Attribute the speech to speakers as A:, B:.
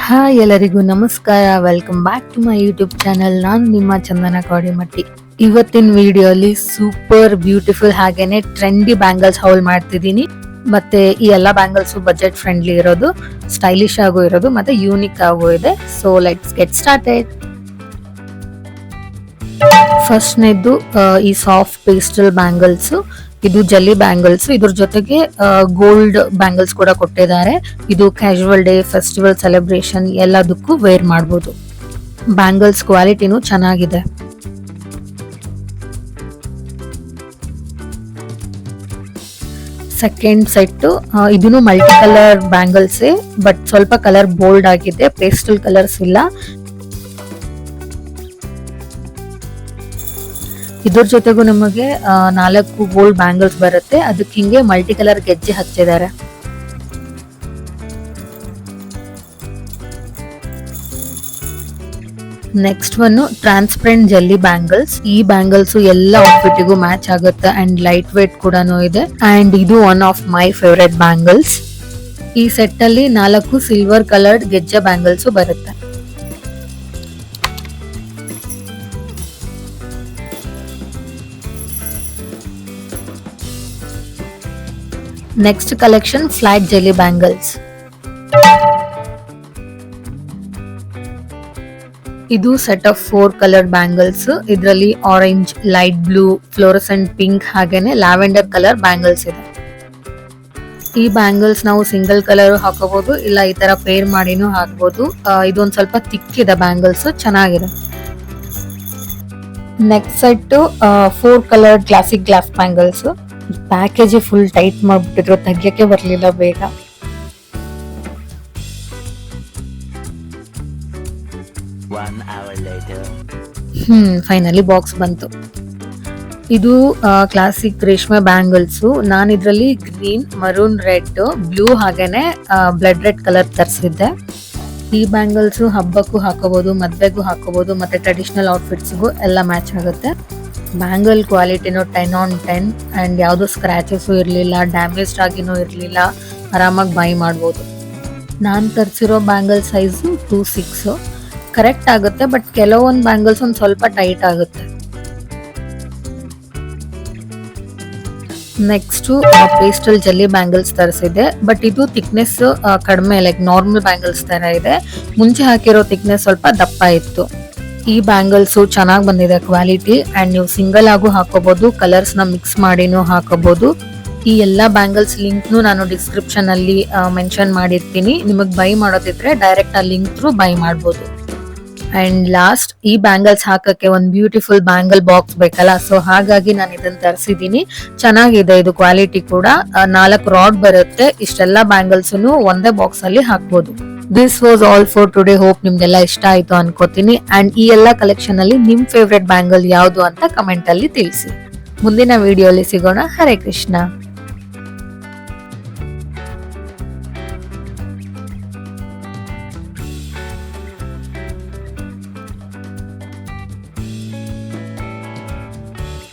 A: Hi ಎಲ್ಲರಿಗೂ ನಮಸ್ಕಾರ. Welcome back to my YouTube channel. ನಾನು ನಿಮ್ಮ ಚಂದನ ಕೋಡಿಮಟ್ಟಿ. ಇವತ್ತಿನ ವಿಡಿಯೋಲಿ ಸೂಪರ್ ಬ್ಯೂಟಿಫುಲ್ ಹಾಗೇನೆ ಟ್ರೆಂಡಿ ಬ್ಯಾಂಗಲ್ಸ್ ಹೌಲ್ ಮಾಡ್ತಿದ್ದೀನಿ. ಮತ್ತೆ ಈ ಎಲ್ಲ ಬ್ಯಾಂಗಲ್ಸ್ ಬಜೆಟ್ ಫ್ರೆಂಡ್ಲಿ ಇರೋದು, ಸ್ಟೈಲಿಶ್ ಆಗು ಇರೋದು, ಮತ್ತೆ ಯೂನಿಕ್ ಆಗು ಇದೆ. So let's get started. ಫಸ್ಟ್ನೇದು ಈ ಸಾಫ್ಟ್ ಪೇಸ್ಟಲ್ ಬ್ಯಾಂಗಲ್ಸ್. ಇದು ಜೆಲ್ಲಿ ಬ್ಯಾಂಗಲ್ಸ್, ಇದ್ರ ಜೊತೆಗೆ ಗೋಲ್ಡ್ ಬ್ಯಾಂಗಲ್ಸ್ ಕೂಡ ಕೊಟ್ಟಿದ್ದಾರೆ. ಇದು ಕ್ಯಾಶುವಲ್ ಡೇ, ಫೆಸ್ಟಿವಲ್ ಸೆಲೆಬ್ರೇಷನ್ ಎಲ್ಲದಕ್ಕೂ ವೇರ್ ಮಾಡಬಹುದು. ಬ್ಯಾಂಗಲ್ಸ್ ಕ್ವಾಲಿಟಿನೂ ಚೆನ್ನಾಗಿದೆ. ಸೆಕೆಂಡ್ ಸೆಟ್, ಇದನ್ನು ಮಲ್ಟಿ ಕಲರ್ ಬ್ಯಾಂಗಲ್ಸೇ, ಬಟ್ ಸ್ವಲ್ಪ ಕಲರ್ ಬೋಲ್ಡ್ ಆಗಿದೆ, ಪೇಸ್ಟಲ್ ಕಲರ್ಸ್ ಇಲ್ಲ. ಇದ್ರ ಜೊತೆಗೂ ನಮಗೆ 4 ಗೋಲ್ಡ್ ಬ್ಯಾಂಗಲ್ಸ್ ಬರುತ್ತೆ. ಅದಕ್ಕೆ ಹಿಂಗೆ ಮಲ್ಟಿ ಕಲರ್ ಗೆಜ್ಜೆ ಹಚ್ಚಿದ್ದಾರೆ. Next one transparent jelly bangles. ಈ ಬ್ಯಾಂಗಲ್ಸ್ ಎಲ್ಲ ಔಟ್ಫಿಟ್ಗೂ ಮ್ಯಾಚ್ ಆಗುತ್ತೆ ಅಂಡ್ ಲೈಟ್ ವೇಟ್ ಕೂಡ ಇದೆ. ಅಂಡ್ ಇದು one of my favourite bangles. ಈ ಸೆಟ್ ಅಲ್ಲಿ 4 ಸಿಲ್ವರ್ ಕಲರ್ಡ್ ಗೆಜ್ಜೆ ಬ್ಯಾಂಗಲ್ಸ್ ಬರುತ್ತೆ. Next collection flat jelly bangles. ಇದು ಸೆಟ್ ಆಫ್ 4 ಕಲರ್ ಬ್ಯಾಂಗಲ್ಸ್. ಇದರಲ್ಲಿ orange, light blue, fluorescent pink ಹಾಗೇನೆ ಲ್ಯಾವೆಂಡರ್ ಕಲರ್ ಬ್ಯಾಂಗಲ್ಸ್ ಇದೆ. ಈ ಬ್ಯಾಂಗಲ್ಸ್ ನಾವು ಸಿಂಗಲ್ ಕಲರ್ ಹಾಕೋಬಹುದು, ಇಲ್ಲ ಈ ತರ ಪೇರ್ ಮಾಡಿನೂ ಹಾಕಬಹುದು. ಇದೊಂದ್ ಸ್ವಲ್ಪ ತಿಕ್ ಇದೆ ಬ್ಯಾಂಗಲ್ಸ್, ಚೆನ್ನಾಗಿದೆ. Next set 4 colour classic glass bangles. Package full tight ಮಾಡ್ಬಿಟ್ಟಿದ್ರು, ತೆಗಿಯಕ್ಕೆ ಬರ್ಲಿಲ್ಲ ಬೇಗ. ಫೈನಲಿ ಬಾಕ್ಸ್ ಬಂತು. ಇದು ಕ್ಲಾಸಿಕ್ ರೇಷ್ಮೆ ಬ್ಯಾಂಗಲ್ಸ್. ನಾನು ಇದ್ರಲ್ಲಿ ಗ್ರೀನ್, ಮರೂನ್, ರೆಡ್, ಬ್ಲೂ ಹಾಗೇನೆ ಬ್ಲಡ್ ರೆಡ್ ಕಲರ್ ತರಿಸಿದ್ದೆ. ಈ ಬ್ಯಾಂಗಲ್ಸ್ ಹಬ್ಬಕ್ಕೂ ಹಾಕೋಬಹುದು, ಮದ್ವೆಗೂ ಹಾಕೋಬಹುದು, ಮತ್ತೆ ಟ್ರೆಡಿಷನಲ್ ಔಟ್ಫಿಟ್ಸ್ಗೂ ಎಲ್ಲ ಮ್ಯಾಚ್ ಆಗುತ್ತೆ. ಬ್ಯಾಂಗಲ್ ಕ್ವಾಲಿಟಿನೂ 10 on 10 ಅಂಡ್ ಯಾವ್ದು ಸ್ಕ್ರಾಚಸ್ ಇರಲಿಲ್ಲ, ಡ್ಯಾಮೇಜ್ಡ್ ಆಗಿನೂ ಇರಲಿಲ್ಲ. ಆರಾಮಾಗಿ ಬೈ ಮಾಡ್ಬೋದು. ನಾನು ತರಿಸಿರೋ ಬ್ಯಾಂಗಲ್ ಸೈಜು 2.6 ಕರೆಕ್ಟ್ ಆಗುತ್ತೆ. ಬಟ್ ಕೆಲವೊಂದು ಬ್ಯಾಂಗಲ್ಸ್ ಒಂದು ಸ್ವಲ್ಪ ಟೈಟ್ ಆಗುತ್ತೆ. ನೆಕ್ಸ್ಟ್ ಪೇಸ್ಟಲ್ ಜೆಲ್ಲಿ ಬ್ಯಾಂಗಲ್ಸ್ ತರಿಸಿದೆ, ಬಟ್ ಇದು ಥಿಕ್ನೆಸ್ ಕಡಿಮೆ, ಲೈಕ್ ನಾರ್ಮಲ್ ಬ್ಯಾಂಗಲ್ಸ್ ತರ ಇದೆ. ಮುಂಚೆ ಹಾಕಿರೋ ಥಿಕ್ನೆಸ್ ಸ್ವಲ್ಪ ದಪ್ಪ ಇತ್ತು. ಈ ಬ್ಯಾಂಗಲ್ಸ್ ಚೆನ್ನಾಗಿ ಬಂದಿದೆ ಕ್ವಾಲಿಟಿ, ಅಂಡ್ ನೀವು ಸಿಂಗಲ್ ಆಗು ಹಾಕೋಬಹುದು, ಕಲರ್ಸ್ ನ ಮಿಕ್ಸ್ ಮಾಡಿನೂ ಹಾಕೋಬಹುದು. ಈ ಎಲ್ಲಾ ಬ್ಯಾಂಗಲ್ಸ್ ಲಿಂಕ್ ನಾನು ಡಿಸ್ಕ್ರಿಪ್ಷನ್ ಅಲ್ಲಿ ಮೆನ್ಷನ್ ಮಾಡಿರ್ತೀನಿ. ನಿಮಗೆ ಬೈ ಮಾಡೋದಿದ್ರೆ ಡೈರೆಕ್ಟ್ ಆ ಲಿಂಕ್ ಥ್ರೂ ಬೈ ಮಾಡಬಹುದು. ಅಂಡ್ ಲಾಸ್ಟ್, ಈ ಬ್ಯಾಂಗಲ್ಸ್ ಹಾಕಕ್ಕೆ ಒಂದು ಬ್ಯೂಟಿಫುಲ್ ಬ್ಯಾಂಗಲ್ ಬಾಕ್ಸ್ ಬೇಕಲ್ಲ, ಸೊ ಹಾಗಾಗಿ ನಾನು ಇದನ್ನ ತರಿಸಿದೀನಿ. ಚೆನ್ನಾಗಿದೆ ಇದು ಕ್ವಾಲಿಟಿ ಕೂಡ. 4 ರಾಡ್ ಬರುತ್ತೆ. ಇಷ್ಟೆಲ್ಲ ಬ್ಯಾಂಗಲ್ಸ್ ಒಂದೇ ಬಾಕ್ಸ್ ಅಲ್ಲಿ ಹಾಕ್ಬೋದು. This was all for today. Hope ನಿಮ್ಗೆಲ್ಲ ಇಷ್ಟ ಆಯ್ತು ಅನ್ಕೋತೀನಿ. ಅಂಡ್ ಈ ಎಲ್ಲ ಕಲೆಕ್ಷನ್ ಅಲ್ಲಿ ನಿಮ್ ಫೇವ್ರೆಟ್ ಬ್ಯಾಂಗಲ್ ಯಾವುದು ಅಂತ ಕಮೆಂಟ್ ಅಲ್ಲಿ ತಿಳಿಸಿ. ಮುಂದಿನ ವಿಡಿಯೋಲಿ ಸಿಗೋಣ. ಹರೇ ಕೃಷ್ಣ.